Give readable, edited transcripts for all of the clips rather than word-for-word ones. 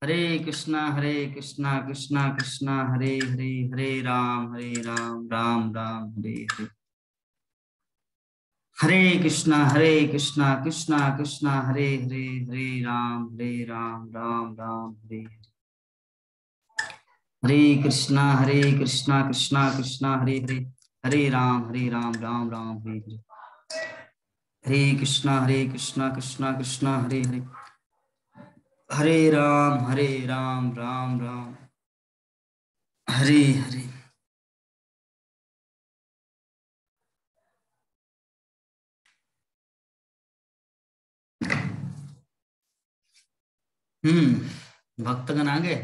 हरे कृष्णा कृष्णा कृष्णा हरे हरे, हरे राम राम राम हरे हरे। हरे कृष्णा कृष्णा कृष्णा हरे हरे, हरे राम राम राम हरे हरे। हरे कृष्णा कृष्णा कृष्णा हरे हरे, हरे राम राम राम हरे हरे। हरे कृष्णा कृष्णा कृष्णा हरे हरे, हरे राम राम राम हरे हरे। भक्तगण आ गए।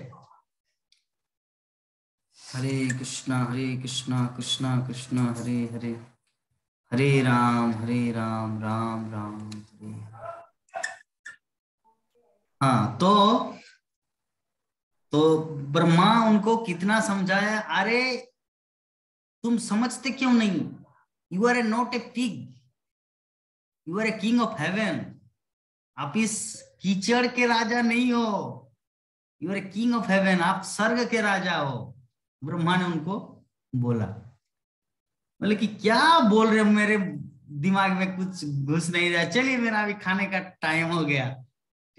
हरे कृष्णा कृष्णा कृष्णा हरे हरे, हरे राम राम राम हरे हरे। हाँ तो ब्रह्मा उनको कितना समझाया, अरे तुम समझते क्यों नहीं, you are a not a pig, you are a king of heaven. आप इस कीचड़ के राजा नहीं हो, you are a king of heaven, आप स्वर्ग के राजा हो। ब्रह्मा ने उनको बोला। बोले कि क्या बोल रहे हो, मेरे दिमाग में कुछ घुस नहीं रहा। चलिए मेरा अभी खाने का टाइम हो गया,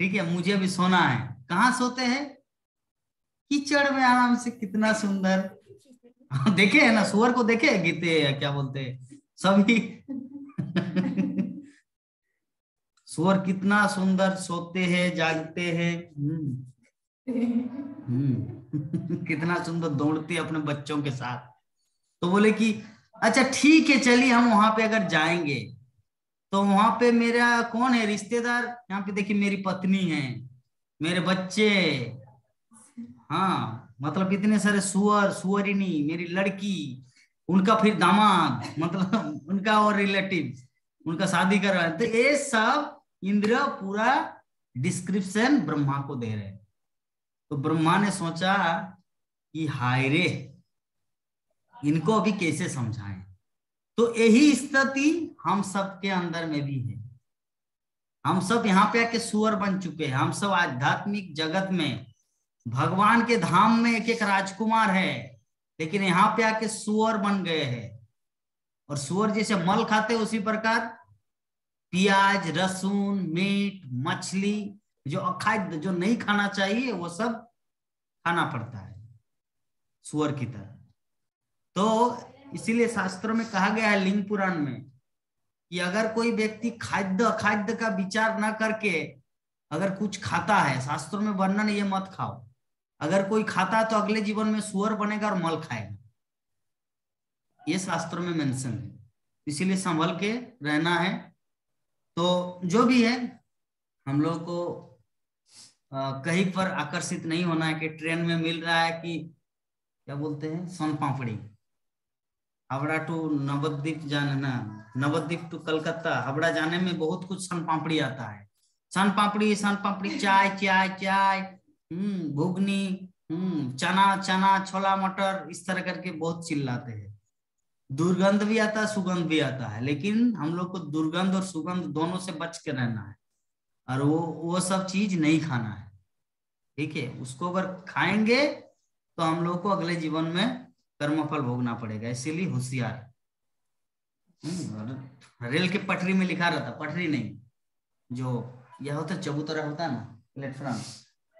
ठीक है, मुझे अभी सोना है। कहाँ सोते हैं? कीचड़ में आराम से, कितना सुंदर। देखे है ना, सुअर को देखे, गीते क्या बोलते हैं सभी। सुअर कितना सुंदर सोते हैं, जागते हैं। कितना सुंदर दौड़ते अपने बच्चों के साथ। तो बोले कि अच्छा ठीक है, चलिए हम वहां पे अगर जाएंगे तो वहां पे मेरा कौन है रिश्तेदार, यहाँ पे देखिए मेरी पत्नी है, मेरे बच्चे, हाँ मतलब इतने सारे सुअर सुअरिनी, मेरी लड़की, उनका फिर दामाद, मतलब उनका और रिलेटिव, उनका शादी कर रहा है। तो ये सब इंद्र पूरा डिस्क्रिप्शन ब्रह्मा को दे रहे हैं। तो ब्रह्मा ने सोचा कि हाय रे, इनको अभी कैसे समझाएं। तो यही स्थिति हम सब के अंदर में भी है। हम सब यहाँ पे आके सुअर बन चुके हैं। हम सब आध्यात्मिक जगत में भगवान के धाम में एक एक राजकुमार है, लेकिन यहाँ पे आके सुअर बन गए हैं। और सुअर जैसे मल खाते उसी प्रकार प्याज, लहसुन, मीट, मछली, जो अखाद्य, जो नहीं खाना चाहिए, वो सब खाना पड़ता है सुअर की तरह। तो इसीलिए शास्त्रों में कहा गया है, लिंग पुराण में, कि अगर कोई व्यक्ति खाद्य अखाद्य का विचार न करके अगर कुछ खाता है, शास्त्रों में वर्णन, ये मत खाओ। अगर कोई खाता है तो अगले जीवन में सुअर बनेगा और मल खाएगा, ये शास्त्रों में मेंशन है। इसीलिए संभल के रहना है। तो जो भी है, हम लोग को कहीं पर आकर्षित नहीं होना है कि ट्रेन में मिल रहा है कि क्या बोलते हैं, सोन पापड़ी। हावड़ा टू नवद्वीप जाना, नवद्वीप टू कलकत्ता, हावड़ा जाने में बहुत कुछ सन पापड़ी आता है। सन पापड़ी, चाय चाय चाय, घुगनी, चना चना, छोला मटर, इस तरह करके बहुत चिल्लाते हैं। दुर्गंध भी आता है, सुगंध भी आता है, लेकिन हम लोग को दुर्गंध और सुगंध दोनों से बच के रहना है। और वो सब चीज नहीं खाना है, ठीक है। उसको अगर खाएंगे तो हम लोग को अगले जीवन में कर्मफल भोगना पड़ेगा, इसीलिए होशियार। रेल के पटरी में लिखा रहता, पटरी नहीं, जो यह होता चबूतरा होता है ना, प्लेटफॉर्म,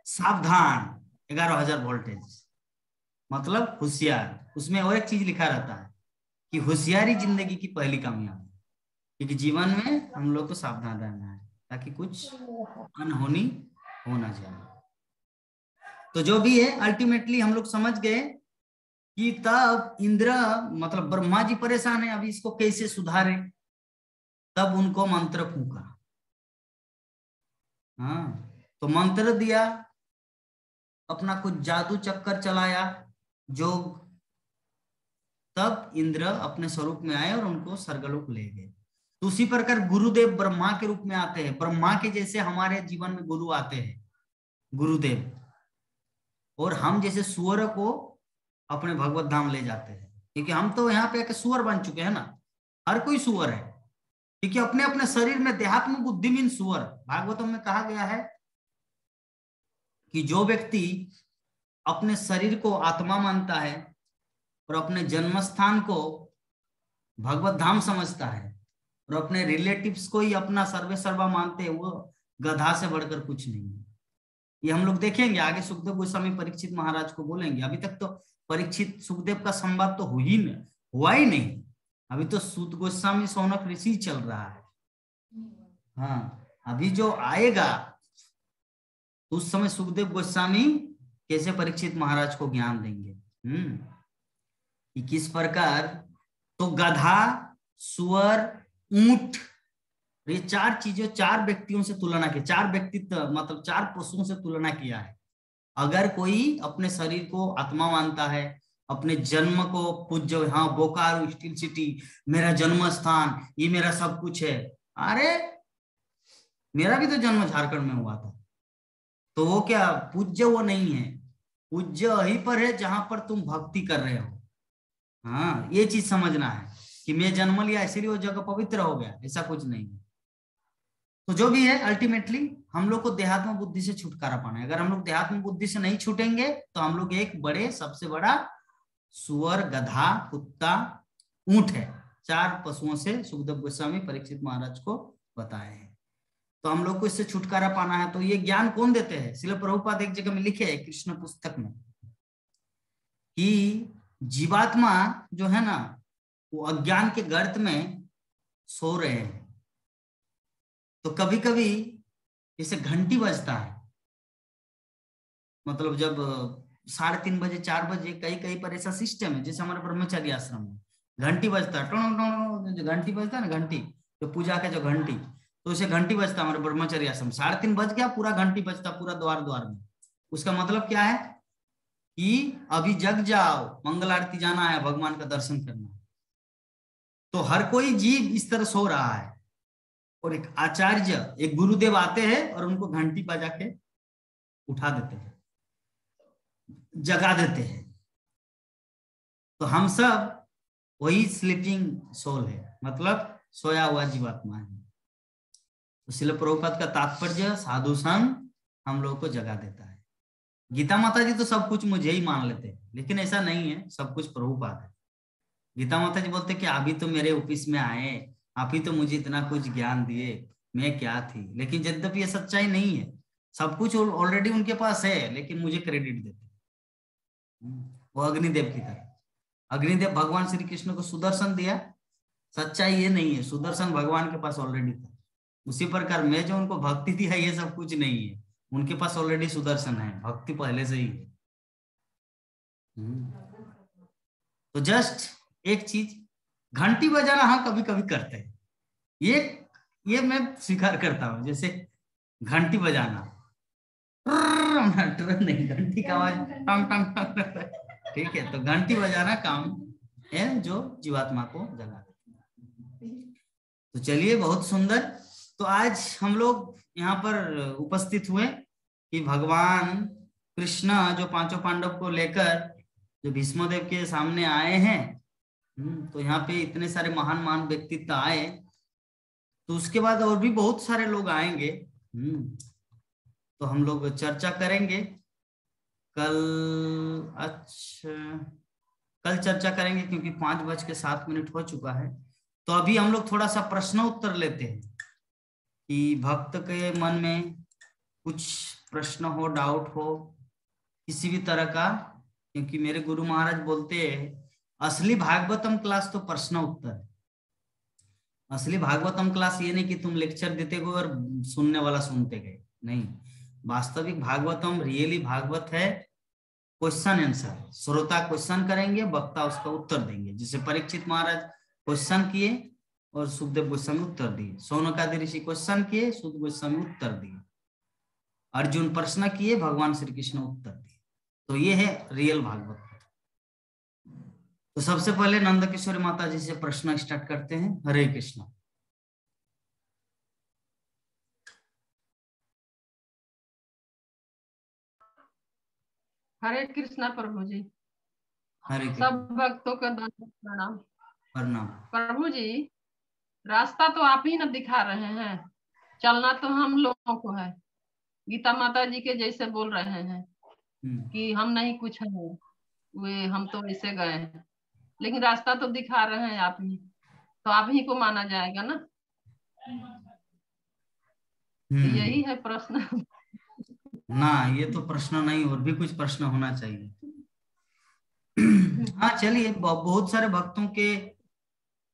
सावधान 11,000 वोल्टेज, मतलब होशियार। उसमें और एक चीज लिखा रहता है कि होशियारी जिंदगी की पहली कामयाबी, क्योंकि जीवन में हम लोग को सावधान रहना है ताकि कुछ अनहोनी हो ना जाए। तो जो भी है, अल्टीमेटली हम लोग समझ गए कि तब इंद्र, मतलब ब्रह्मा जी परेशान है, अभी इसको कैसे सुधारे। तब उनको मंत्र फूका, हाँ, तो मंत्र दिया, अपना कुछ जादू चक्कर चलाया, जोग। तब इंद्र अपने स्वरूप में आए और उनको स्वर्गलोक ले गए। तो उसी प्रकार गुरुदेव ब्रह्मा के रूप में आते हैं। ब्रह्मा के जैसे हमारे जीवन में गुरु आते हैं, गुरुदेव। और हम जैसे सुअर को अपने भगवत धाम ले जाते हैं, क्योंकि हम तो यहाँ पे आके सुअर बन चुके हैं ना। हर कोई सुअर है, क्योंकि अपने अपने शरीर में देहात्म बुद्धिमीन सुअर। भागवतम में कहा गया है कि जो व्यक्ति अपने शरीर को आत्मा मानता है और अपने जन्म स्थान को भगवत धाम समझता है और अपने रिलेटिव्स को ही अपना सर्वे सर्वा मानते हैं, वो गधा से बढ़कर कुछ नहीं है। ये हम लोग देखेंगे आगे। सुखदेव गोस्वामी परीक्षित महाराज को बोलेंगे। अभी तक तो परीक्षित सुखदेव का संवाद तो हुआ ही नहीं। अभी तो सूत गोस्वामी शौनक ऋषि चल रहा है। हाँ, अभी जो आएगा तो उस समय सुखदेव गोस्वामी कैसे परीक्षित महाराज को ज्ञान देंगे। कि किस प्रकार तो गधा, सुअर, ऊंट, ये चार चीजें चार व्यक्तियों से तुलना की, चार व्यक्तित्व मतलब चार पशुओं से तुलना किया है। अगर कोई अपने शरीर को आत्मा मानता है, अपने जन्म को पूज्य, हाँ बोकारो स्टील सिटी मेरा जन्म स्थान, ये मेरा सब कुछ है। अरे मेरा भी तो जन्म झारखंड में हुआ था। तो वो क्या पूज्य वो नहीं है, पूज्य वहीं पर है जहां पर तुम भक्ति कर रहे हो। हाँ, ये चीज समझना है कि मैं जन्म लिया इसलिए वो जगह पवित्र हो गया, ऐसा कुछ नहीं है। तो जो भी है अल्टीमेटली हम लोग को देहात्म बुद्धि से छुटकारा पाना है। अगर हम लोग देहात्म बुद्धि से नहीं छूटेंगे तो हम लोग एक बड़े सबसे बड़ा सुअर, गधा, कुत्ता, ऊंट है। चार पशुओं से सुखदेव गोस्वामी परीक्षित महाराज को बताए हैं। तो हम लोग को इससे छुटकारा पाना है। तो ये ज्ञान कौन देते हैं? श्रील प्रभुपाद एक जगह में लिखे है कृष्ण पुस्तक में कि जीवात्मा जो है ना वो अज्ञान के गर्त में सो रहे हैं। तो कभी कभी जैसे घंटी बजता है, मतलब जब 3:30 बजे 4 बजे कहीं पर ऐसा सिस्टम है, जैसे हमारे ब्रह्मचारी आश्रम में घंटी बजता है, टों टों जो घंटी बजता है ना, घंटी जो पूजा का जो घंटी, तो उसे घंटी बजता है हमारे ब्रह्मचारी आश्रम। 3:30 बज गया, पूरा घंटी बजता पूरा द्वार द्वार में। उसका मतलब क्या है कि अभी जग जाओ, मंगल आरती जाना है, भगवान का दर्शन करना है। तो हर कोई जीव इस तरह सो रहा है और एक आचार्य, एक गुरुदेव आते हैं और उनको घंटी बजा के उठा देते हैं, जगा देते हैं। तो हम सब वही स्लीपिंग सोल है, मतलब सोया हुआ जीवात्मा है। तो श्रील प्रभुपाद का तात्पर्य साधु संग हम लोगों को जगा देता है। गीता माता जी तो सब कुछ मुझे ही मान लेते हैं, लेकिन ऐसा नहीं है, सब कुछ प्रभुपाद है। गीता माता जी बोलते कि अभी तो मेरे ऑफिस में आए, आप ही तो मुझे इतना कुछ ज्ञान दिए, मैं क्या थी। लेकिन यद्यपि ये सच्चाई नहीं है, सब कुछ ऑलरेडी उनके पास है, लेकिन मुझे क्रेडिट देते। वो अग्निदेव की तरह, अग्निदेव भगवान श्री कृष्ण को सुदर्शन दिया, सच्चाई ये नहीं है, सुदर्शन भगवान के पास ऑलरेडी था। उसी प्रकार मैं जो उनको भक्ति दिया ये सब कुछ नहीं है, उनके पास ऑलरेडी सुदर्शन है, भक्ति पहले से ही है। तो जस्ट एक चीज, घंटी बजाना हाँ कभी कभी करते हैं, ये मैं स्वीकार करता हूँ। जैसे घंटी बजाना नहीं, घंटी का आवाज टंग टंग टंग, ठीक है। तो घंटी बजाना काम है जो जीवात्मा को जगा देता है। तो चलिए, बहुत सुंदर। तो आज हम लोग यहाँ पर उपस्थित हुए कि भगवान कृष्ण जो पांचों पांडव को लेकर जो भीष्मदेव के सामने आए हैं, तो यहाँ पे इतने सारे महान महान व्यक्तित्व आए। तो उसके बाद और भी बहुत सारे लोग आएंगे। तो हम लोग चर्चा करेंगे कल। अच्छा, कल चर्चा करेंगे क्योंकि 5:07 हो चुका है। तो अभी हम लोग थोड़ा सा प्रश्न उत्तर लेते हैं कि भक्त के मन में कुछ प्रश्न हो, डाउट हो किसी भी तरह का। क्योंकि मेरे गुरु महाराज बोलते हैं असली भागवतम क्लास तो प्रश्न उत्तर है। असली भागवतम क्लास ये नहीं कि तुम लेक्चर देते गए और सुनने वाला सुनते गए, नहीं। वास्तविक भागवतम रियली भागवत है क्वेश्चन आंसर। श्रोता क्वेश्चन करेंगे, वक्ता उसका उत्तर देंगे। जैसे परीक्षित महाराज क्वेश्चन किए और सुखदेव गोस्वामी उत्तर दिए, शौनकादि ऋषि क्वेश्चन किए, सुखदेव गोस्वामी उत्तर दिए, अर्जुन प्रश्न किए, भगवान श्री कृष्ण उत्तर दिए। तो ये है रियल भागवत। तो सबसे पहले नंद किशोरी माता जी से प्रश्न स्टार्ट करते हैं। हरे कृष्ण। हरे कृष्णा प्रभु जी। हरे सब भक्तों का प्रणाम। प्रणाम। प्रभु जी, रास्ता तो आप ही न दिखा रहे हैं, चलना तो हम लोगों को है। गीता माता जी के जैसे बोल रहे हैं हम्म, कि हम नहीं कुछ है, वे हम तो ऐसे गए हैं, लेकिन रास्ता तो दिखा रहे हैं आप ही, तो आप ही को माना जाएगा ना। तो हम्म। यही है प्रश्न। ना, ये तो प्रश्न नहीं, और भी कुछ प्रश्न होना चाहिए। हाँ चलिए, बहुत सारे भक्तों के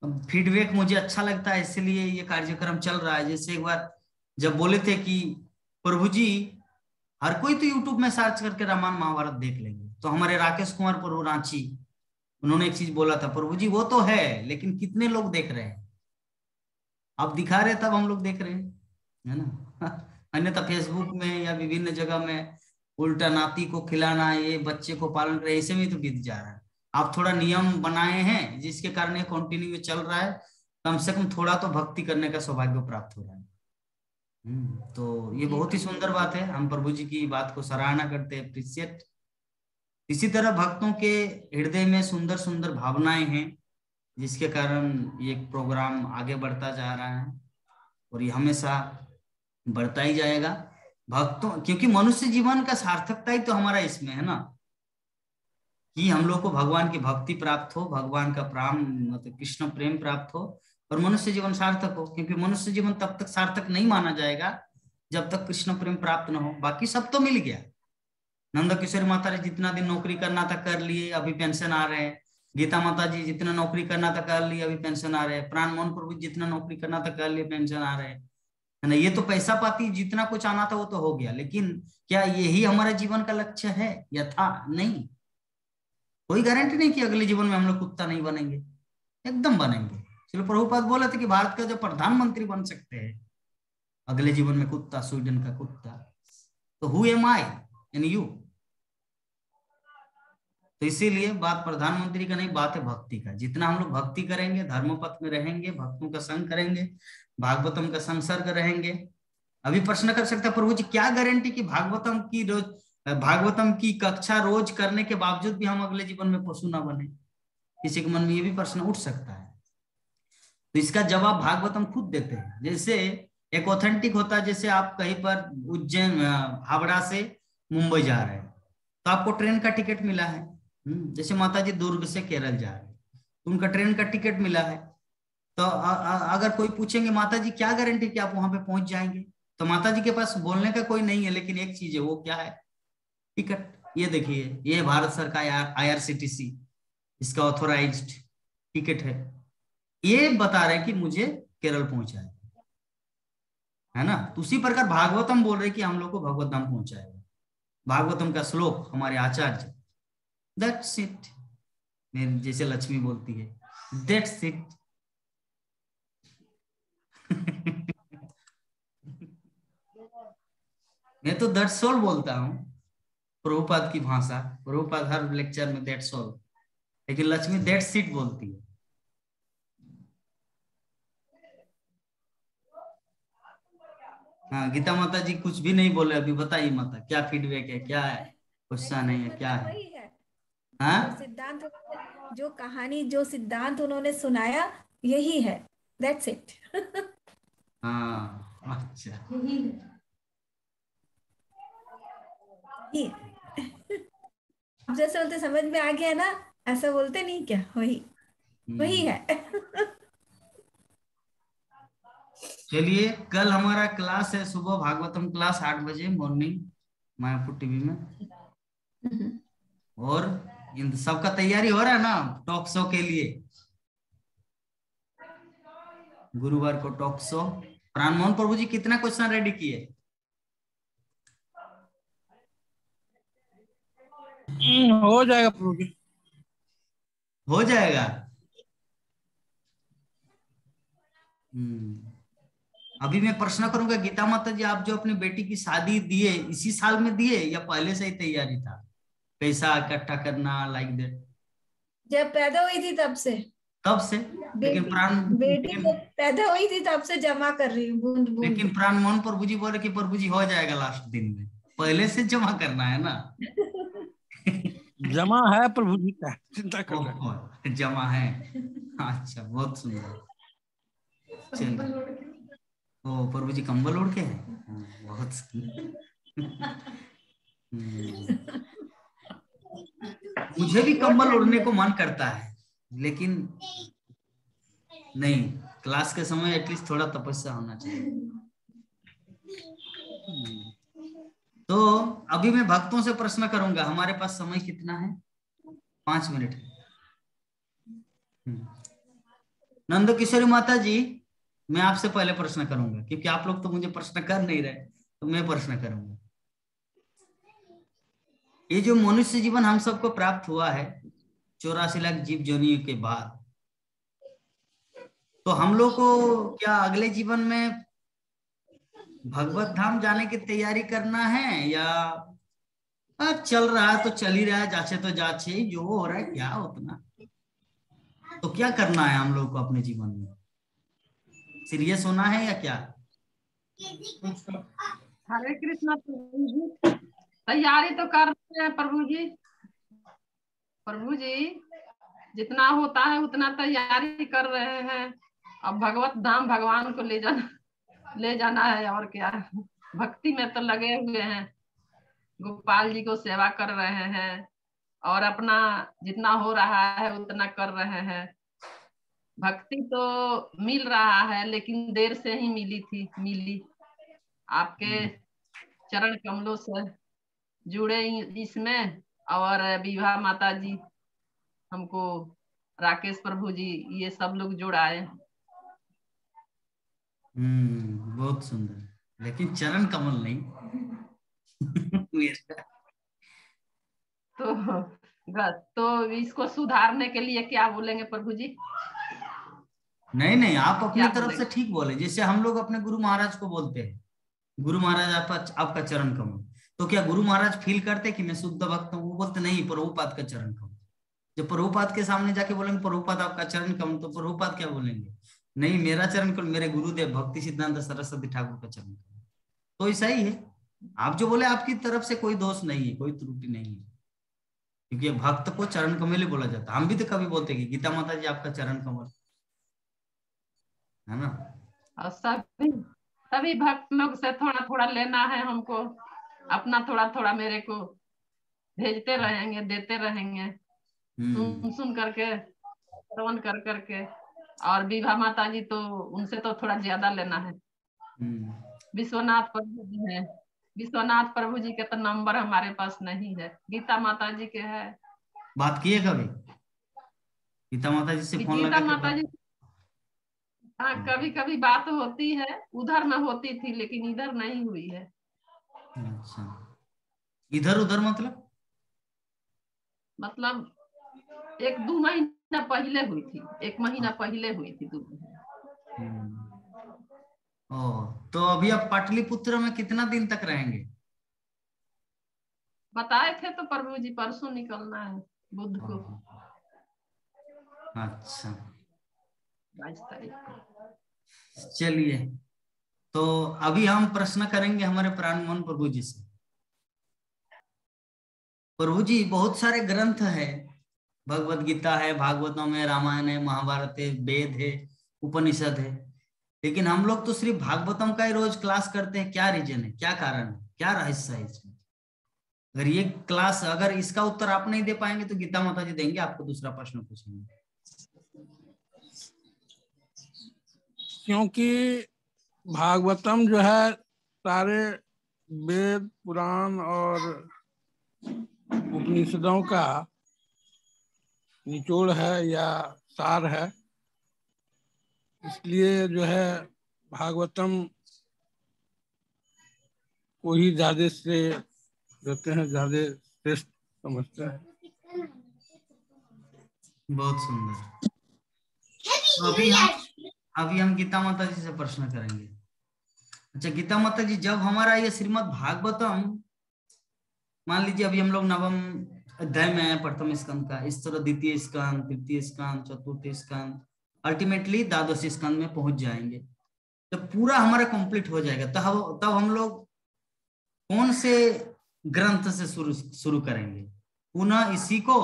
फीडबैक मुझे अच्छा लगता है, इसलिए ये कार्यक्रम चल रहा है। जैसे एक बार जब बोले थे कि प्रभु जी, हर कोई तो यूट्यूब में सर्च करके रामायण महाभारत देख लेंगे, तो हमारे राकेश कुमार प्रभु रांची, उन्होंने एक चीज बोला था, प्रभु जी वो तो है, लेकिन कितने लोग देख रहे हैं? आप दिखा रहे तब हम लोग देख रहे हैं, है ना। अन्यथा फेसबुक में या विभिन्न जगह में उल्टा नाती को खिलाना, ये बच्चे को पालन करे, ऐसे में तो बीत जा रहा है। आप थोड़ा नियम बनाए हैं जिसके कारण ये कंटिन्यू चल रहा है, कम से कम थोड़ा तो भक्ति करने का सौभाग्य प्राप्त हो रहा है। तो ये जी बहुत ही प्रभु सुंदर जी। बात है, हम प्रभु जी की बात को सराहना करते हैं, अप्रिशिएट। इसी तरह भक्तों के हृदय में सुंदर सुंदर भावनाएं हैं, जिसके कारण ये प्रोग्राम आगे बढ़ता जा रहा है, और ये हमेशा बढ़ता ही जाएगा। भक्तों, क्योंकि मनुष्य जीवन का सार्थकता ही तो हमारा इसमें है ना, कि हम लोग को भगवान की भक्ति प्राप्त हो, भगवान का प्राण मतलब कृष्ण प्रेम प्राप्त हो, और मनुष्य जीवन सार्थक हो। क्योंकि मनुष्य जीवन तब तक सार्थक नहीं माना जाएगा जब तक कृष्ण प्रेम प्राप्त न हो। बाकी सब तो मिल गया। नंद किशोर माता जी जितना दिन नौकरी करना था कर लिए, अभी पेंशन आ रहे हैं। गीता माता जी जितना नौकरी करना था कर लिए, अभी पेंशन आ रहे हैं। प्राण मोहन प्रभु जी जितना नौकरी करना था कर लिए, पेंशन आ रहे हैं, है ना। ये तो पैसा पाती जितना कुछ आना था वो तो हो गया, लेकिन क्या यही हमारा जीवन का लक्ष्य है या था? नहीं। कोई गारंटी नहीं कि अगले जीवन में हम लोग कुत्ता नहीं बनेंगे, एकदम बनेंगे। चलो, प्रभुपाद बोले थे कि भारत का जो प्रधानमंत्री बन सकते हैं अगले जीवन में कुत्ता, स्वीडन का कुत्ता। तो who am I and you? तो इसीलिए बात प्रधानमंत्री का नहीं, बात है भक्ति का। जितना हम लोग भक्ति करेंगे, धर्म पथ में रहेंगे, भक्तों का संग करेंगे, भागवतम का संसर्ग रहेंगे। अभी प्रश्न कर सकता है, प्रभु जी क्या गारंटी कि भागवतम की कक्षा रोज करने के बावजूद भी हम अगले जीवन में पशु ना बने? किसी के मन में ये भी प्रश्न उठ सकता है। तो इसका जवाब भागवतम खुद देते हैं। जैसे एक ऑथेंटिक होता है, जैसे आप कहीं पर उज्जैन हावड़ा से मुंबई जा रहे हैं, तो आपको ट्रेन का टिकट मिला है। जैसे माता जी दुर्ग से केरल जा रहे हैं, तो उनका ट्रेन का टिकट मिला है। तो अगर कोई पूछेंगे माता जी क्या गारंटी कि आप वहां पे पहुंच जाएंगे, तो माता जी के पास बोलने का कोई नहीं है, लेकिन एक चीज है, वो क्या है? टिकट। ये देखिए, ये भारत सरकार IRCTC, इसका ऑथोराइज्ड टिकट है। ये बता रहे हैं कि मुझे केरल पहुंचाए, है ना। तो उसी प्रकार भागवतम बोल रहे कि हम लोग को भगवत धाम पहुंचाएगा। भागवतम का श्लोक हमारे आचार्य, दैट्स इट। मेरी जैसे लक्ष्मी बोलती है, दैट्स इट। मैं तो दैट्स ऑल बोलता हूँ, प्रभुपाद की भाषा। प्रभुपाद हर लेक्चर में दैट्स ऑल, लेकिन लक्ष्मी दैट्स इट बोलती है। हाँ, गीता माता जी कुछ भी नहीं बोले अभी। बताइए माता, क्या फीडबैक है, क्या है, क्वेश्चन है नहीं, या क्या मतलब है? वही है जो हाँ, सिद्धांत जो कहानी जो सिद्धांत उन्होंने सुनाया यही है। That's it. हाँ, अच्छा। यही है। अब जैसे बोलते समझ में आ गया ना, ऐसा बोलते नहीं क्या? वही वही हम्म। है। चलिए, कल हमारा क्लास है सुबह, भागवतम क्लास 8 बजे मॉर्निंग, मायापुर टीवी में। और इन सबका तैयारी हो रहा है ना टॉक शो के लिए? गुरुवार को टॉक शो। प्राण मोहन प्रभु जी कितना क्वेश्चन रेडी किए? हो जाएगा प्रभु जी। हो जाएगा। हम्म। अभी मैं प्रश्न करूंगा, गीता माता जी आप जो अपनी बेटी की शादी दिए, इसी साल में दिए या पहले से ही तैयारी था, पैसा इकट्ठा करना लाइक दैट? जब पैदा हुई थी तब से। तब से? लेकिन बेटी प्राण बेटी लेकिन जब पैदा हुई थी तब से जमा कर रही हूँ बूंद बूंद। लेकिन प्राण मोहन प्रभु जी बोले कि प्रभु जी हो जाएगा लास्ट दिन में, पहले से जमा करना है ना। जमा है प्रभु जी का, चिंता कर रहे ओहो, जमा है। अच्छा, बहुत सुंदर। चलिए। ओ, प्रभु जी कंबल ओढ़ के हैं? बहुत सुंदर। मुझे भी कंबल ओढ़ने को मन करता है, लेकिन नहीं, क्लास के समय एटलीस्ट थोड़ा तपस्या होना चाहिए। तो अभी मैं भक्तों से प्रश्न करूंगा। हमारे पास समय कितना है? 5 मिनट है। नंद किशोरी माता जी, मैं आपसे पहले प्रश्न करूंगा, क्योंकि आप लोग तो मुझे प्रश्न कर नहीं रहे, तो मैं प्रश्न करूंगा। ये जो मनुष्य जीवन हम सबको प्राप्त हुआ है 84 लाख जीव जोनियों के बाद, तो हम लोग को क्या अगले जीवन में भगवत धाम जाने की तैयारी करना है, या चल रहा है तो चल ही रहा है, जाचे तो जाचे, जो हो रहा है क्या उतना, तो क्या करना है हम लोग को अपने जीवन में? सीरियस होना है या क्या? हरे कृष्णा प्रभु जी, तैयारी तो कर रहे हैं प्रभु जी। प्रभु जी, जितना होता है उतना तैयारी कर रहे हैं। अब भगवत धाम भगवान को ले जाना है, और क्या। भक्ति में तो लगे हुए हैं, गोपाल जी को सेवा कर रहे हैं, और अपना जितना हो रहा है उतना कर रहे हैं। भक्ति तो मिल रहा है, लेकिन देर से ही मिली। आपके चरण कमलों से जुड़े इसमें, और विभा माता जी हमको, राकेश प्रभु जी, ये सब लोग जुड़ाए। बहुत सुंदर, लेकिन चरण कमल नहीं। तो इसको सुधारने के लिए क्या बोलेंगे प्रभु जी? नहीं, आप अपनी तरफ बोलेंगे? से ठीक बोले, जैसे हम लोग अपने गुरु महाराज को बोलते हैं, गुरु महाराज आपका चरण कमल, तो क्या गुरु महाराज फील करते कि मैं शुद्ध भक्त हूँ? वो बोलते नहीं, प्रभुपाद का चरण कमल। जब प्रभुपाद के सामने जाके बोलेंगे प्रभुपाद आपका चरण कमल, तो प्रभुपाद क्या बोलेंगे? नहीं, मेरा चरण कमल मेरे गुरुदेव भक्ति सिद्धांत सरस्वती ठाकुर का चरण कमल। तो ऐसा ही है, आप जो बोले आपकी तरफ से कोई दोष नहीं है, कोई त्रुटि नहीं है, क्योंकि भक्त को चरण कमल ही बोला जाता है। हम भी तो कभी बोलते कि गीता माता जी आपका चरण कमल, है ना? और सभी भक्त लोग से थोड़ा थोड़ा लेना है हमको, अपना थोड़ा थोड़ा मेरे को भेजते रहेंगे, देते रहेंगे, सुन करके, श्रवण कर करके। और विभा माता जी तो उनसे तो थोड़ा ज्यादा लेना है। विश्वनाथ प्रभु जी है, विश्वनाथ प्रभु जी के तो नंबर हमारे पास नहीं है, गीता माता जी के है। बात की है कभी गीता माता जी से? फोन लगा गीता माता जी, हाँ, कभी कभी बात होती है, उधर में होती थी, लेकिन इधर नहीं हुई है। अच्छा, इधर उधर मतलब 1-2 महीना पहले हुई थी, 1 महीना पहले हुई थी, 2 महीना। तो अभी आप पाटलिपुत्र में कितना दिन तक रहेंगे? बताए थे तो प्रभु जी, परसों निकलना है, बुध को। अच्छा, 22 तारीख को। चलिए, तो अभी हम प्रश्न करेंगे हमारे प्राणमोहन प्रभु जी से। प्रभु जी, बहुत सारे ग्रंथ है, भगवत गीता है, भागवतम है, रामायण है, महाभारत है, वेद है, उपनिषद है, लेकिन हम लोग तो सिर्फ भागवतम का ही रोज क्लास करते हैं। क्या रीजन है, क्या कारण है, क्या रहस्य है इसमें? अगर ये क्लास, अगर इसका उत्तर आप नहीं दे पाएंगे तो गीता माता जी देंगे, आपको दूसरा प्रश्न पूछेंगे। क्योंकि भागवतम जो है सारे वेद पुराण और उपनिषदों का निचोड़ है या सार है, इसलिए जो है भागवतम को ही ज्यादा से देते हैं, ज्यादा श्रेष्ठ समझते हैं। बहुत सुंदर। तो अभी हम गीता माता जी से प्रश्न करेंगे। अच्छा गीता माता जी, जब हमारा ये श्रीमद् भागवतम, मान लीजिए अभी हम लोग 9वें अध्याय में है, प्रथम स्कंद का, इस तरह द्वितीय स्कंद, तृतीय स्कंद, चतुर्थ स्कंद, अल्टीमेटली द्वादश स्कंद में पहुंच जाएंगे, तो पूरा हमारा कंप्लीट हो जाएगा। तब हम लोग कौन से ग्रंथ से शुरू करेंगे? पुनः इसी को,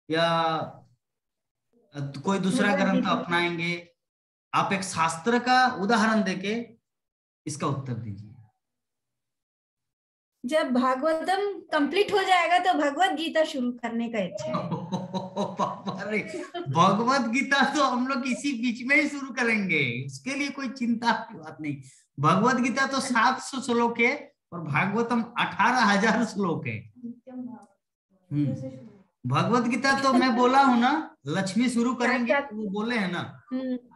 या कोई दूसरा ग्रंथ अपनाएंगे? आप एक शास्त्र का उदाहरण देके इसका उत्तर दीजिए। जब भागवतम कंप्लीट हो जाएगा तो भगवत गीता शुरू करने का इच्छा है। बाबा रे, भगवत गीता तो हम लोग इसी बीच में ही शुरू करेंगे, इसके लिए कोई चिंता की बात नहीं। भगवत गीता तो 700 श्लोक है और भागवतम 18,000 श्लोक है। भगवत गीता तो मैं बोला हूं ना, लक्ष्मी शुरू करेंगे, वो बोले हैं ना,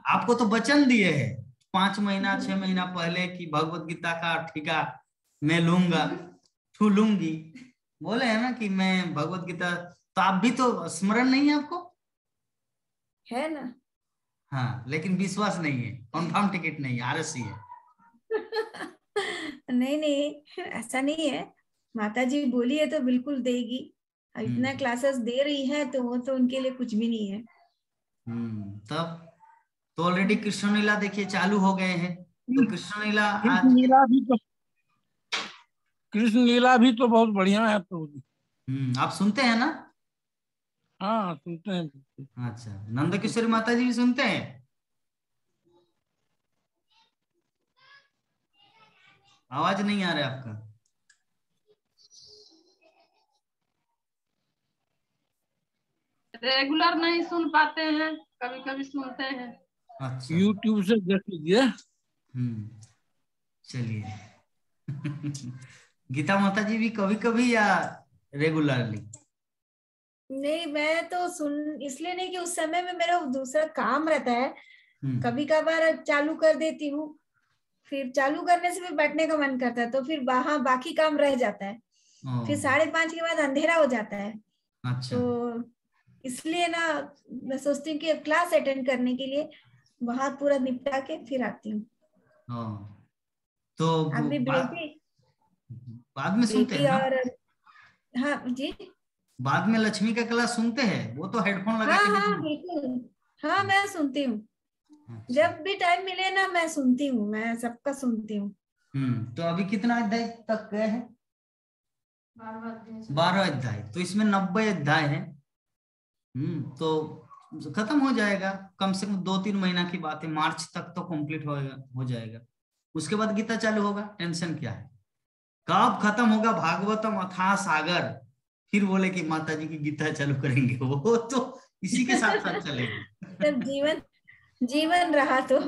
आपको तो वचन दिए है 5 महीना 6 महीना पहले कि भगवत गीता का ठेका मैं लूंगा, छू लूंगी, बोले है ना कि मैं भगवत गीता, तो आप भी तो स्मरण नहीं है आपको? है ना? हाँ, लेकिन विश्वास नहीं है, कंफर्म टिकट नहीं है, आरसी है। नहीं नहीं, ऐसा नहीं है, माता जी बोली है तो बिल्कुल देगी। इतना क्लासेस दे रही है तो वो तो उनके लिए कुछ भी नहीं है। तब तो ऑलरेडी कृष्ण लीला देखिए चालू हो गए हैं, तो कृष्ण लीला कृष्ण लीला भी तो बहुत बढ़िया है प्रभु जी। आप सुनते हैं ना? हाँ सुनते हैं। अच्छा, नंद किशोरी माता जी भी सुनते हैं? आवाज नहीं आ रहा है आपका। रेगुलर नहीं सुन पाते हैं, कभी कभी सुनते हैं। अच्छा, यूट्यूब से देख लीजिए। चलिए। गीता माता जी भी कभी कभी या रेगुलरली? नहीं, मैं तो सुन इसलिए नहीं कि उस समय में मेरा दूसरा काम रहता है। कभी कभार चालू कर देती हूँ, फिर चालू करने से भी बैठने का मन करता है, तो फिर वहां बाकी काम रह जाता है, फिर 5:30 के बाद अंधेरा हो जाता है। अच्छा, तो इसलिए ना मैं सोचती हूँ कि क्लास अटेंड करने के लिए वहां पूरा निपटा के फिर आती हूँ। तो अभी बाद में सुनते हैं बेटी ना? और हाँ जी, बाद में लक्ष्मी का क्लास सुनते हैं, वो तो हेडफोन लगा हाँ के हाँ बिल्कुल, हाँ मैं सुनती हूँ। जब भी टाइम मिले ना मैं सुनती हूँ, मैं सबका सुनती हूँ। तो अभी कितना अध्याय तक गए हैं? 12 अध्याय, तो इसमें 90 अध्याय है। तो खत्म हो जाएगा, कम से कम 2-3 महीना की बात है, मार्च तक तो कंप्लीट हो जाएगा। उसके बाद गीता चालू होगा, टेंशन क्या है। कब खत्म होगा भागवतम अथाह सागर, फिर बोले कि माता जी की गीता चालू करेंगे, वो तो इसी के साथ साथ चलेगा। जब जीवन रहा तो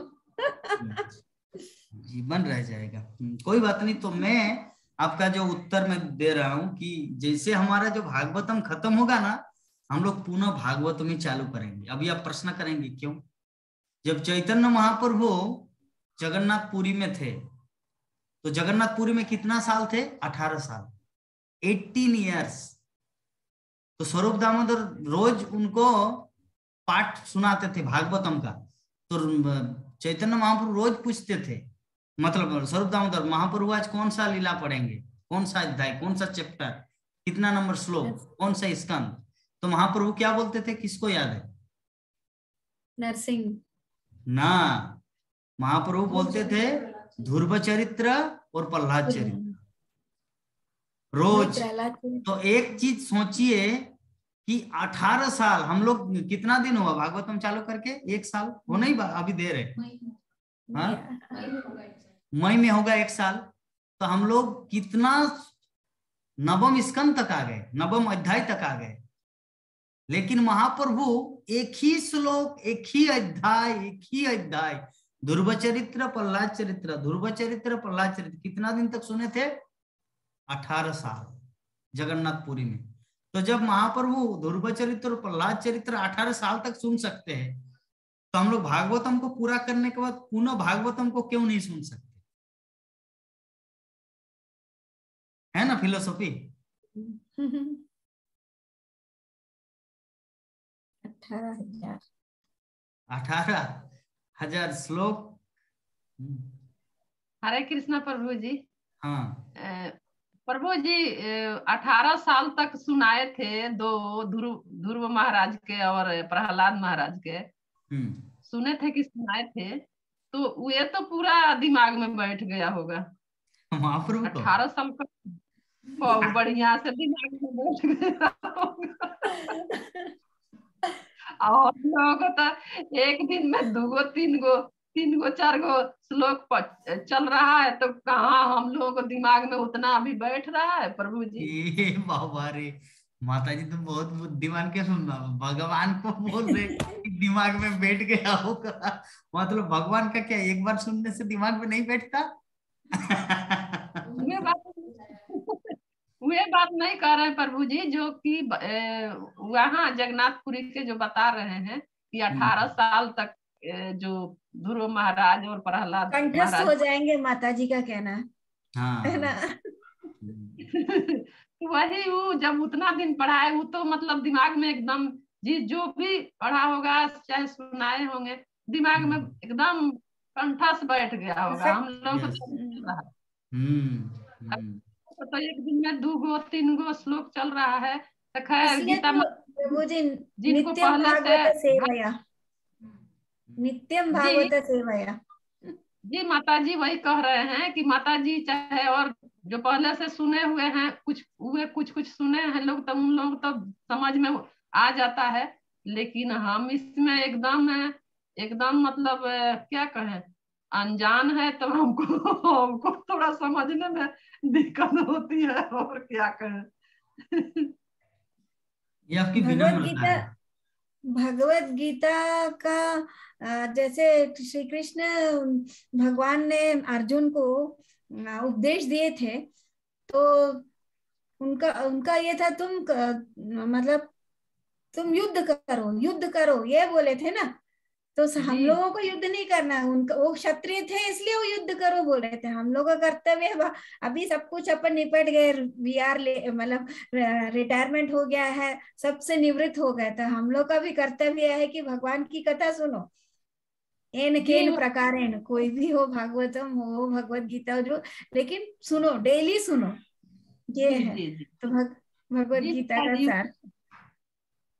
जीवन रह जाएगा। कोई बात नहीं। तो मैं आपका जो उत्तर मैं दे रहा हूं कि जैसे हमारा जो भागवतम खत्म होगा ना, हम लोग पुनः भागवतम ही चालू करेंगे। अभी आप प्रश्न करेंगे क्यों? जब चैतन्य महाप्रभु जगन्नाथपुरी में थे, तो जगन्नाथपुरी में कितना साल थे? 18 साल, 18 ईयर्स। तो स्वरूप दामोदर रोज उनको पाठ सुनाते थे भागवतम का। तो चैतन्य महाप्रभु रोज पूछते थे, मतलब स्वरूप दामोदर महाप्रभु आज कौन सा लीला पढ़ेंगे, कौन सा अध्याय, कौन सा चैप्टर, कितना नंबर श्लोक, कौन सा स्कंद। तो महाप्रभु क्या बोलते थे, किसको याद है? नरसिंह ना, महाप्रभु बोलते थे ध्रुव चरित्र और प्रहलाद चरित्र रोज। तो एक चीज सोचिए कि 18 साल, हम लोग कितना दिन हुआ भागवतम चालू करके? 1 साल हो नहीं, अभी देर है। हाँ, मई में होगा 1 साल। तो हम लोग कितना नवम स्कंद तक आ गए, नवम अध्याय तक आ गए। लेकिन महाप्रभु एक ही श्लोक, एक ही अध्याय ध्रुव चरित्र प्रहलाद चरित्र, ध्रुव चरित्र प्रहलाद चरित्र, कितना दिन तक सुने थे? 18 साल जगन्नाथपुरी में। तो जब महाप्रभु ध्रुव चरित्र और प्रहलाद चरित्र 18 साल तक सुन सकते हैं, तो हम लोग भागवतम को पूरा करने के बाद पुनः भागवतम को क्यों नहीं सुन सकते? है ना फिलोसॉफी? 18,000 श्लोक। हरे कृष्णा प्रभु जी। हाँ प्रभु जी 18 साल तक सुनाए थे, दो ध्रुव महाराज के और प्रहलाद महाराज के सुने थे कि सुनाए थे, तो ये तो पूरा दिमाग में बैठ गया होगा। महाप्रभु 18 साल का बहुत बढ़िया से दिमाग में बैठ गया होगा। और लोग तो एक दिन में 2 गो 3 गो 4 गो श्लोक चल रहा है, तो कहाँ हम लोग लोगों को दिमाग में उतना अभी बैठ रहा है प्रभु जी। ये बाबा रे, माता जी तो बहुत बुद्धिमान के भगवान को बोल रहे कि दिमाग में बैठ गया होगा। मतलब भगवान का क्या एक बार सुनने से दिमाग में नहीं बैठता? वे बात वे बात नहीं कर रहे हैं प्रभु जी, जो कि वहाँ जगन्नाथपुरी के जो बता रहे हैं कि 18 साल तक जो ध्रुव महाराज और प्रहलाद कंठस्थ महाराज हो जाएंगे, माता जी का कहना है ना। वही वो जब उतना दिन पढ़ाए वो तो मतलब दिमाग में एकदम जी जो भी पढ़ा होगा चाहे सुनाए होंगे दिमाग में एकदम कंठस्थ बैठ गया होगा। हम लोग को तो चल रहा है तो एक दिन में 2 गो 3 गो श्लोक चल रहा है तो खैर गीता मुझे जिनको नित्यम पहले भागवत से सेवया, नित्यम भागवत सेवया। जी माता जी वही कह रहे हैं कि माता जी चाहे और जो पहले से सुने हुए हैं कुछ सुने हैं लोग तो उन लोग तो समझ में आ जाता है, लेकिन हम इसमें एकदम मतलब क्या कहें अनजान है तो हमको थोड़ा समझने में दिक्कत होती है और क्या कहें। ये आपकी विनम्रता है। भगवत गीता का जैसे श्री कृष्ण भगवान ने अर्जुन को उपदेश दिए थे तो उनका ये था मतलब तुम युद्ध करो ये बोले थे ना। तो हम लोगों को युद्ध नहीं करना है, उनका वो क्षत्रिय थे इसलिए वो युद्ध करो बोल रहे थे। हम लोग का कर्तव्य अभी सब कुछ अपन निपट गए, मतलब रिटायरमेंट हो गया है, सबसे निवृत्त हो गए, तो हम लोग का भी कर्तव्य है कि भगवान की कथा सुनो एन केन प्रकारेण, कोई भी हो भागवतम हो भगवत गीता जो, लेकिन सुनो डेली सुनो, ये है तो भगवत गीता का सार।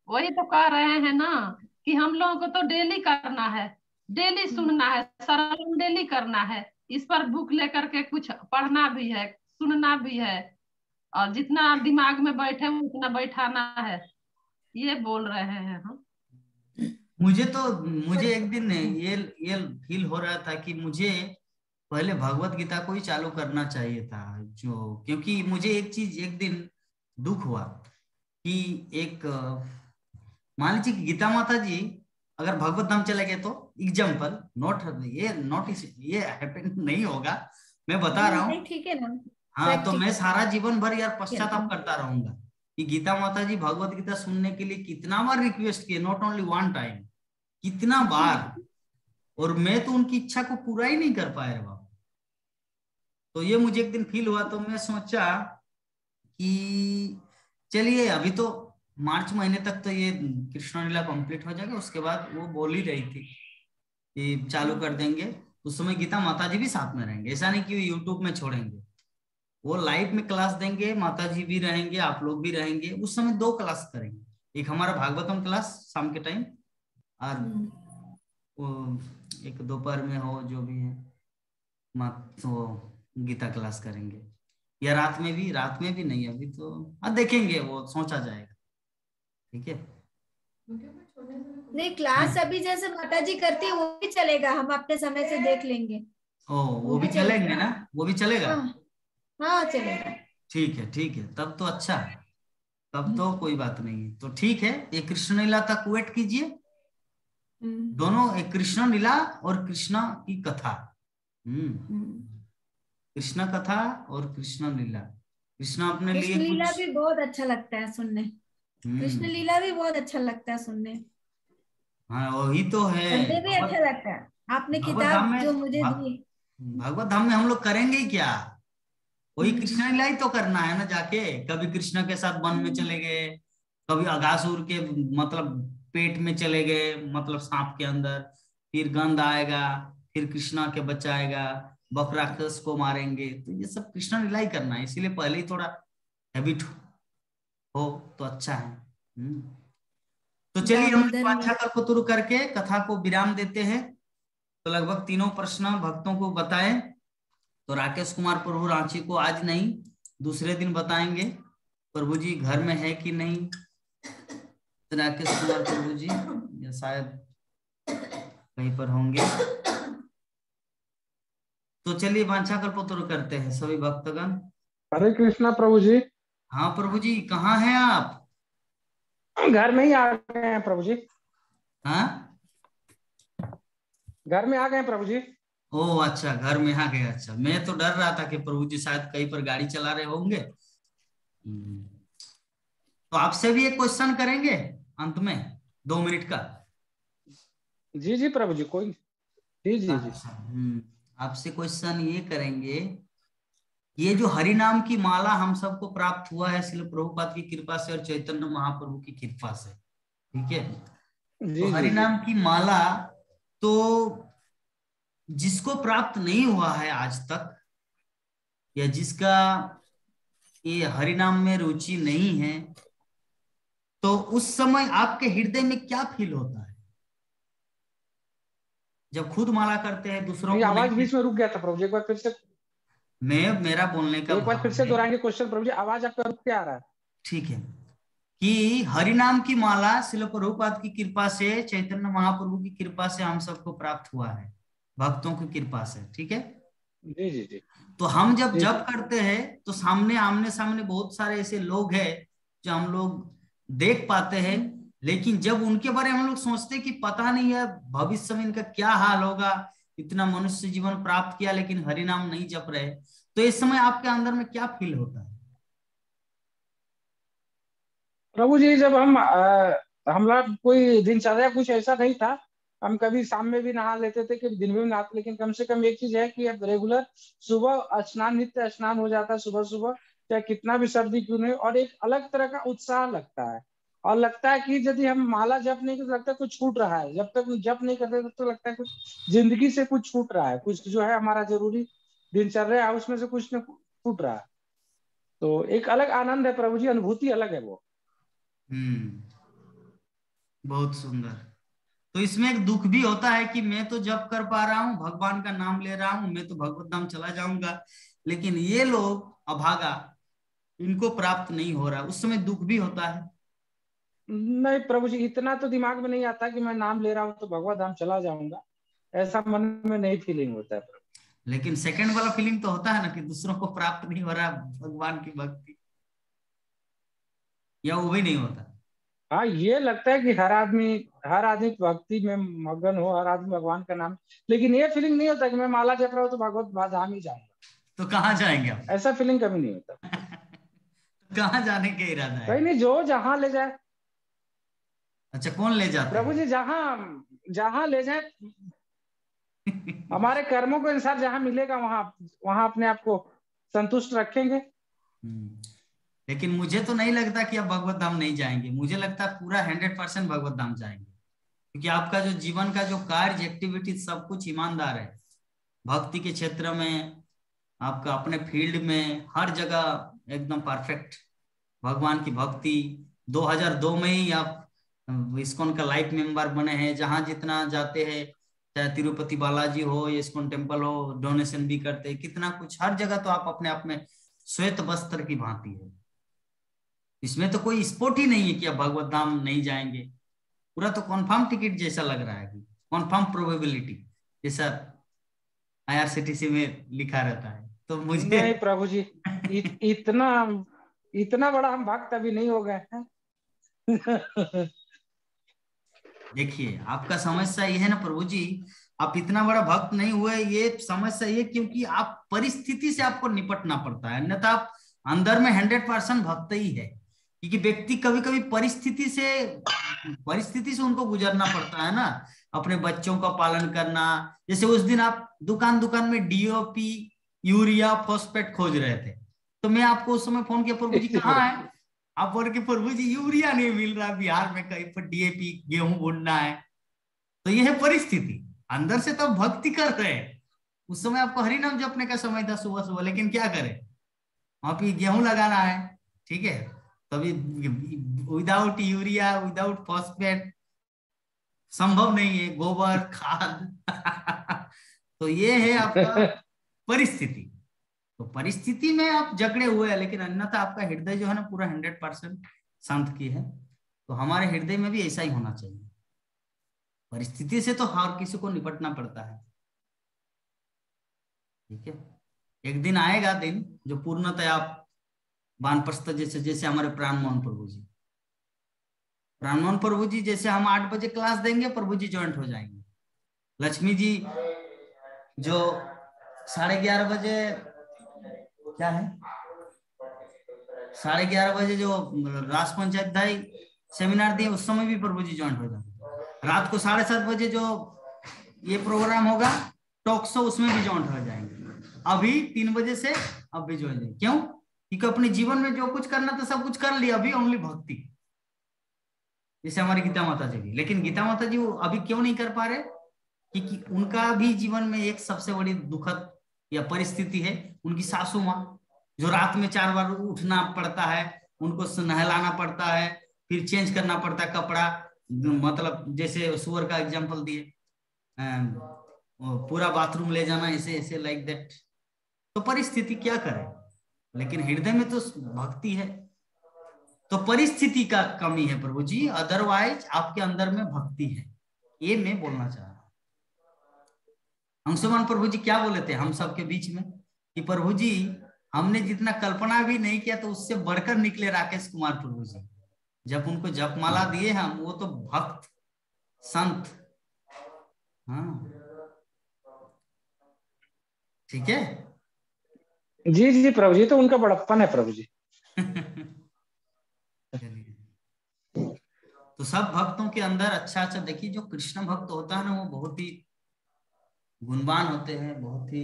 वही तो कह रहे हैं ना कि हम लोगों को तो डेली करना है, डेली सुनना है, श्रवण डेली करना है, इस पर बुक लेकर के कुछ पढ़ना भी है सुनना भी है और जितना दिमाग में बैठे उतना बैठाना है, ये बोल रहे हैं हम। मुझे एक दिन ये फील हो रहा था कि मुझे पहले भगवत गीता को ही चालू करना चाहिए था, जो क्योंकि मुझे एक दिन दुख हुआ कि एक मान लीजिए कि गीता माता जी अगर भगवत धाम चले गए तो एग्जाम्पल ये हैपन नहीं होगा, मैं बता रहा हूँ। ठीक है ना। हाँ, तो मैं सारा जीवन भर यार पश्चाताप करता रहूंगा कि गीता माता जी भगवत गीता सुनने के लिए कितना बार रिक्वेस्ट किए, नॉट ओनली 1 टाइम, कितना बार, और मैं तो उनकी इच्छा को पूरा ही नहीं कर पाया बाबा। तो ये मुझे एक दिन फील हुआ, तो मैं सोचा कि चलिए अभी तो मार्च महीने तक तो ये कृष्ण लीला कंप्लीट हो जाएगा, उसके बाद वो बोल ही रही थी कि चालू कर देंगे, उस समय गीता माता जी भी साथ में रहेंगे, ऐसा नहीं कि यूट्यूब में छोड़ेंगे, वो लाइव में क्लास देंगे, माता जी भी रहेंगे, आप लोग भी रहेंगे, उस समय 2 क्लास करेंगे, एक हमारा भागवतम क्लास शाम के टाइम और वो एक दोपहर में हो जो भी है तो गीता क्लास करेंगे, या रात में भी नहीं, अभी तो देखेंगे, वो सोचा जाएगा। ठीक है, नहीं क्लास अभी जैसे माता जी करती है वो भी चलेगा, हम अपने समय से देख लेंगे। वो भी चलेंगे ना, वो भी चलेगा। हाँ चलेगा। ठीक है, तब तो अच्छा, तब तो कोई बात नहीं। तो ठीक है, ये कृष्ण लीला तक वेट कीजिए, दोनों एक कृष्ण लीला और कृष्णा की कथा, कृष्ण कथा और कृष्ण लीला। कृष्ण अपने लिए कृष्ण लीला भी बहुत अच्छा लगता है सुनने, कृष्ण लीला भी बहुत अच्छा लगता है सुनने। हाँ वही तो है, सुनने भी अच्छा लगता है। आपने किताब जो मुझे दी भगवत धाम में हम लोग करेंगे ही क्या, वही कृष्ण लीला ही तो करना है ना, जाके कभी कृष्ण के साथ वन में चले गए, कभी अघासुर के मतलब पेट में चले गए, मतलब सांप के अंदर, फिर गंध आएगा, फिर कृष्णा के बच्चा आएगा, बकराक्षस को मारेंगे, तो ये सब कृष्ण लीला ही करना है, इसीलिए पहले ही थोड़ा हैबिट हो तो अच्छा है। तो चलिए हम वाचा कल्पतरु करके कथा को विराम देते हैं। तो लगभग 3 प्रश्न भक्तों को बताए, तो राकेश कुमार प्रभु रांची को आज नहीं दूसरे दिन बताएंगे, प्रभु जी घर में है कि नहीं, तो राकेश कुमार प्रभु जी या शायद कहीं पर होंगे। तो चलिए वांछा कल्पतरु करते हैं सभी भक्तगण। हरे कृष्णा प्रभु जी। हाँ प्रभु जी, कहाँ हैं आप? घर में ही आ गए हैं प्रभु जी। हाँ, घर में आ गए हैं प्रभु जी। ओ अच्छा, घर में आ गए। अच्छा, मैं तो डर रहा था कि प्रभु जी शायद कहीं पर गाड़ी चला रहे होंगे। तो आपसे भी एक क्वेश्चन करेंगे अंत में, 2 मिनट का। जी जी प्रभु जी, कोई जी जी जी। अच्छा, आपसे क्वेश्चन ये करेंगे, ये जो हरि नाम की माला हम सबको प्राप्त हुआ है श्रील प्रभुपाद की कृपा से और चैतन्य महाप्रभु की कृपा से, ठीक है? तो जी हरि जी जी। नाम की माला तो जिसको प्राप्त नहीं हुआ है आज तक, या जिसका ये हरि नाम में रुचि नहीं है, तो उस समय आपके हृदय में क्या फील होता है जब खुद माला करते हैं, दूसरों ये को आवाज नहीं? बीच में रुक गया था प्रभु जी, एक बार फिर से, मेरा बोलने का एक बार फिर भाव से है, दोहराएंगे क्वेश्चन प्रभु जी, आवाज आपका रुक के आ रहा है। ठीक है, कि हरि नाम की माला श्रील प्रभुपाद की कृपा से, चैतन्य महाप्रभु की कृपा से हम सबको प्राप्त हुआ है, भक्तों की कृपा से, ठीक है? जी जी जी तो हम जब जी जप जी। करते हैं तो सामने आमने सामने बहुत सारे ऐसे लोग हैं जो हम लोग देख पाते हैं, लेकिन जब उनके बारे में हम लोग सोचते हैं कि पता नहीं है भविष्य में इनका क्या हाल होगा, इतना मनुष्य जीवन प्राप्त किया लेकिन हरि नाम नहीं जप रहे, तो इस समय आपके अंदर में क्या फील होता है? प्रभु जी, जब हमारा कोई दिनचर्या कुछ ऐसा नहीं था, हम कभी शाम में भी नहा लेते थे, कि दिन में भी नहाते, लेकिन कम से कम एक चीज है कि अब रेगुलर सुबह स्नान, नित्य स्नान हो जाता है सुबह सुबह, चाहे कितना भी सर्दी क्यों नहीं, और एक अलग तरह का उत्साह लगता है। और लगता है कि यदि हम माला जप नहीं करते, लगता है कुछ छूट रहा है, जब तक जप नहीं करते तब तो लगता है कुछ जिंदगी से कुछ छूट रहा है, कुछ जो है हमारा जरूरी दिनचर्या है उसमें से कुछ न छूट रहा है। तो एक अलग आनंद है प्रभु जी, अनुभूति अलग है वो। बहुत सुंदर। तो इसमें एक दुख भी होता है कि मैं तो जप कर पा रहा हूँ, भगवान का नाम ले रहा हूँ, मैं तो भगवत धाम चला जाऊंगा, लेकिन ये लोग अभागा, इनको प्राप्त नहीं हो रहा, उस समय दुख भी होता है। नहीं प्रभु जी, इतना तो दिमाग में नहीं आता कि मैं नाम ले रहा हूँ तो भगवत धाम चला जाऊंगा, ऐसा मन में नहीं फीलिंग होता है प्रभु। लेकिन सेकंड वाला फीलिंग तो होता है ना कि दूसरों को प्राप्त नहीं हो रहा भगवान की भक्ति, या वो भी नहीं होता? हाँ, ये लगता है कि हर आदमी भक्ति में मगन हो, हर आदमी भगवान का नाम, लेकिन ये फीलिंग नहीं होता कि मैं माला जप रहा हूँ तो भगवत धाम ही जाऊंगा, तो कहाँ जाएंगे आप? ऐसा फीलिंग कभी नहीं होता। कहाँ जाने का इरादा है? कहीं नहीं, जो जहां ले जाए अच्छा, कौन ले जाते प्रभु हैं? जी, जहां जहां ले जाए, हमारे कर्मों के अनुसार जहां मिलेगा वहां वहां अपने आप को संतुष्ट रखेंगे। लेकिन मुझे तो नहीं लगता कि आप भगवत धाम नहीं जाएंगे, मुझे लगता है पूरा 100% भगवत धाम जाएंगे, क्योंकि आपका जो जीवन का जो कार्य, एक्टिविटी, सब कुछ ईमानदार है। भक्ति के क्षेत्र में, आपका अपने फील्ड में, हर जगह एकदम परफेक्ट भगवान की भक्ति। 2002 में ही आप इस्कॉन का लाइफ मेंबर बने हैं, जहां जितना जाते हैं, चाहे तिरुपति बालाजी हो या इस्कॉन टेम्पल हो, डोनेशन भी करते हैं, कितना कुछ, हर जगह तो आप अपने आप में श्वेत वस्त्र की भांति है। इसमें तो कोई स्पोर्ट ही नहीं है कि आप भगवत धाम नहीं जाएंगे, पूरा तो कॉन्फर्म टिकट जैसा लग रहा है, कि कॉन्फर्म प्रोबेबिलिटी जैसा IRCTC में लिखा रहता है। तो मुझे नहीं प्रभु जी, इतना इतना बड़ा हम भक्त अभी नहीं हो गए हैं। देखिए, आपका समस्या ये है ना प्रभु जी, आप इतना बड़ा भक्त नहीं हुए, ये समस्या ये क्योंकि आप परिस्थिति से आपको निपटना पड़ता है, अन्यथा आप अंदर में 100% भक्त ही है। क्योंकि व्यक्ति कभी कभी परिस्थिति से उनको गुजरना पड़ता है ना, अपने बच्चों का पालन करना। जैसे उस दिन आप दुकान दुकान में DOP, यूरिया, फॉस्फेट खोज रहे थे, तो मैं आपको उस समय फोन किया, प्रभु जी कहाँ है आप? बोल के प्रभु जी यूरिया नहीं मिल रहा बिहार में, कहीं पर DAP गेहूं बुनना है। तो यह है परिस्थिति, अंदर से तो भक्ति कर रहे हैं, उस समय आपको हरि नाम जपने का समय था सुबह सुबह, लेकिन क्या करें, वहां पे गेहूं लगाना है, ठीक है? तभी विदाउट यूरिया, विदाउट फॉस्फेट संभव नहीं है, गोबर खाद। तो ये है आपका परिस्थिति। तो परिस्थिति में आप जकड़े हुए हैं, लेकिन अन्यथा आपका हृदय जो है ना पूरा 100% शांत की है। तो हमारे हृदय में भी ऐसा ही होना चाहिए। परिस्थिति से तो हर किसी को निपटना पड़ता है। ठीक है, एक दिन आएगा दिन जो पूर्णतः आप वानप्रस्थ जैसे, जैसे हमारे प्राणमोहन प्रभु जी, प्राणमोहन प्रभु जी जैसे हम 8 बजे क्लास देंगे, प्रभु जी ज्वाइंट हो जाएंगे। लक्ष्मी जी जो 11:30 बजे, क्या है 11:30 बजे जो राष्ट्र पंचायत सेमिनार दिए, उस समय भी प्रभु जी ज्वाइंट हो जाएंगे। रात को 7:30 बजे जो ये प्रोग्राम होगा टॉक शो, उसमें भी ज्वाइंट हो जाएंगे। अभी 3 बजे से अब भी ज्वाइन जाएंगे। क्यों? क्योंकि अपने जीवन में जो कुछ करना था सब कुछ कर लिया, अभी ओनली भक्ति, जैसे हमारी गीता माता जी भी। लेकिन गीता माता जी वो अभी क्यों नहीं कर पा रहे? क्योंकि उनका भी जीवन में एक सबसे बड़ी दुखद या परिस्थिति है, उनकी सासू माँ जो रात में 4 बार उठना पड़ता है, उनको नहलाना पड़ता है, फिर चेंज करना पड़ता है कपड़ा, मतलब जैसे सुअर का एग्जांपल दिए, पूरा बाथरूम ले जाना, ऐसे ऐसे लाइक दैट। तो परिस्थिति क्या करे, लेकिन हृदय में तो भक्ति है। तो परिस्थिति का कमी है प्रभु जी, अदरवाइज आपके अंदर में भक्ति है, ये मैं बोलना चाह रहा हूं। अंशुमान प्रभु जी क्या बोले थे हम सबके बीच में कि प्रभु जी हमने जितना कल्पना भी नहीं किया तो उससे बढ़कर निकले राकेश कुमार प्रभु जी। जब उनको जपमाला दिए हम, वो तो भक्त संत, हाँ ठीक है जी जी प्रभु जी, तो उनका बड़प्पन है प्रभु जी। तो सब भक्तों के अंदर अच्छा अच्छा देखिए, जो कृष्ण भक्त होता है ना, वो बहुत ही गुणवान होते हैं, बहुत ही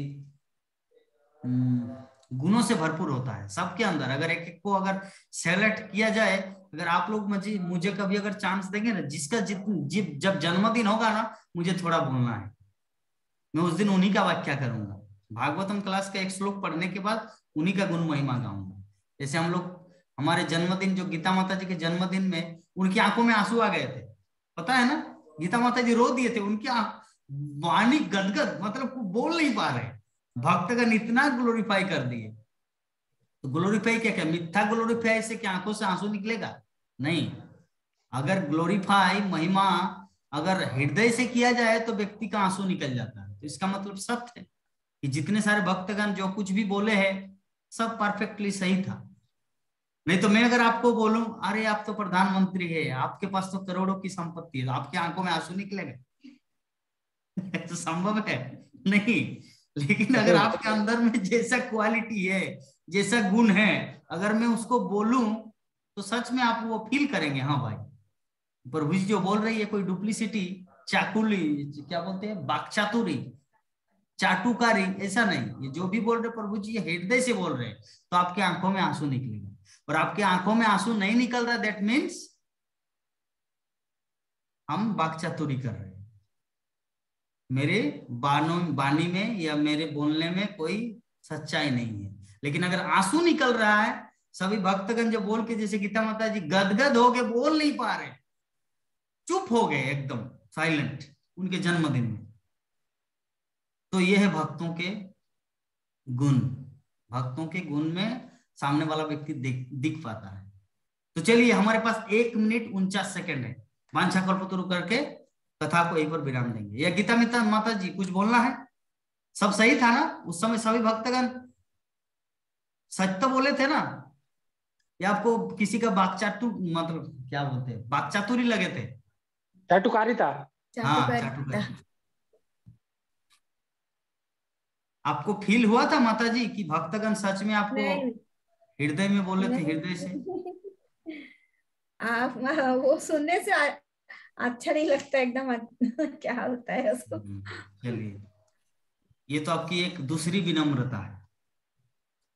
गुणों से भरपूर होता है सबके अंदर। अगर एक एक को अगर सेलेक्ट किया जाए, अगर आप लोग मुझे कभी अगर चांस देंगे ना, जिसका जब जन्मदिन होगा ना, मुझे थोड़ा बोलना है, मैं उस दिन उन्हीं का व्याख्या करूंगा। भागवतम क्लास का एक श्लोक पढ़ने के बाद उन्हीं का गुण महिमा गाऊंगा। जैसे हम लोग हमारे जन्मदिन, जो गीता माता जी के जन्मदिन में उनकी आंखों में आंसू आ गए थे, पता है ना, गीता माता जी रो दिए थे, उनकी वाणी गदगद, मतलब बोल नहीं पा रहे, भक्तगण इतना ग्लोरीफाई कर दिए। तो ग्लोरीफाई क्या क्या मिथ्या ग्लोरीफाई से क्या आंखों से आंसू निकलेगा? नहीं, अगर ग्लोरीफाई महिमा अगर हृदय से किया जाए तो व्यक्ति का आंसू निकल जाता है। तो इसका मतलब सत्य है कि जितने सारे भक्तगण जो कुछ भी बोले हैं सब परफेक्टली सही था। नहीं तो मैं अगर आपको बोलूं अरे आप तो प्रधानमंत्री है, आपके पास तो करोड़ों की संपत्ति है, आपकी आंखों में आंसू निकलेगा? तो संभव है नहीं। लेकिन अगर आपके अंदर में जैसा क्वालिटी है, जैसा गुण है, अगर मैं उसको बोलूं तो सच में आप वो फील करेंगे, हाँ भाई प्रभु जी जो बोल रही है कोई डुप्लीसिटी, चाकुली, क्या बोलते हैं, बाकचातुरी, चाटुकारी, ऐसा नहीं। ये जो भी बोल रहे प्रभु जी हृदय से बोल रहे हैं, तो आपके आंखों में आंसू निकलेगा। और आपके आंखों में आंसू नहीं निकल रहा, दैट मीन्स हम बाकचातुरी कर रहे हैं, मेरे बानी में या मेरे बोलने में कोई सच्चाई नहीं है। लेकिन अगर आंसू निकल रहा है, सभी भक्तगण जो बोल के, जैसे गीता माता जी गदगद हो गए, बोल नहीं पा रहे, चुप हो गए एकदम साइलेंट उनके जन्मदिन में, तो ये है भक्तों के गुण। भक्तों के गुण में सामने वाला व्यक्ति दिख पाता है। तो चलिए, हमारे पास 1 मिनट 49 सेकंड है, वांछा कल्पतरु करके कथा को एक बार विराम देंगे। या गीता माता जी कुछ बोलना है? सब सही था ना उस समय? सभी भक्तगण सच तो बोले थे ना? या आपको किसी का बाकचातु, मतलब क्या बोलते हैं, बाकचातुरी लगे थे? चाटुकारी था। हाँ चाटुकारी। आपको फील हुआ था माता जी कि भक्तगण सच में आपको हृदय में बोले थे, हृदय से? आप वो सुनने से अच्छा नहीं लगता एकदम। क्या होता है उसको। चलिए, ये तो आपकी एक दूसरी विनम्रता है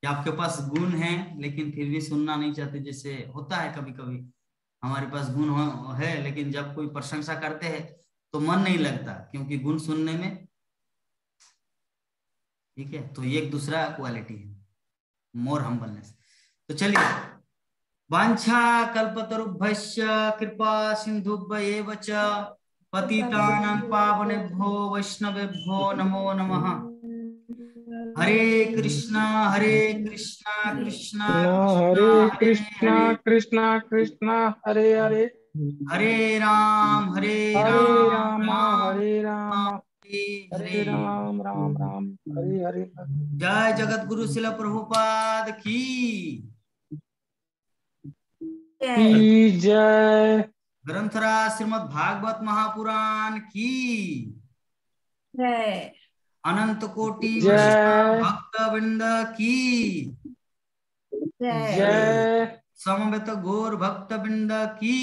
कि आपके पास गुण है लेकिन फिर भी सुनना नहीं चाहते। जैसे होता है कभी कभी हमारे पास गुण है, लेकिन जब कोई प्रशंसा करते हैं तो मन नहीं लगता, क्योंकि गुण सुनने में, ठीक है। तो ये एक दूसरा क्वालिटी है, मोर हम्बलनेस। तो चलिए, वांछा कल्पतरुभ्यश्च कृपा सिन्धुभ्येव च पतितानां पावनेभ्यो वैष्णवेभ्यो नमो नमः। हरे कृष्णा कृष्णा हरे कृष्णा कृष्णा कृष्णा हरे हरे, हरे राम हरे राम हरे राम हरे राम राम राम हरे हरे। जय जगत गुरु शिल प्रभुपाद की जय। ग्रंथराज श्रीमद् भागवत महापुराण की जय। अनंत कोटि जय। भक्त वृंद की जय। जय। समवेत गौर भक्त वृंद की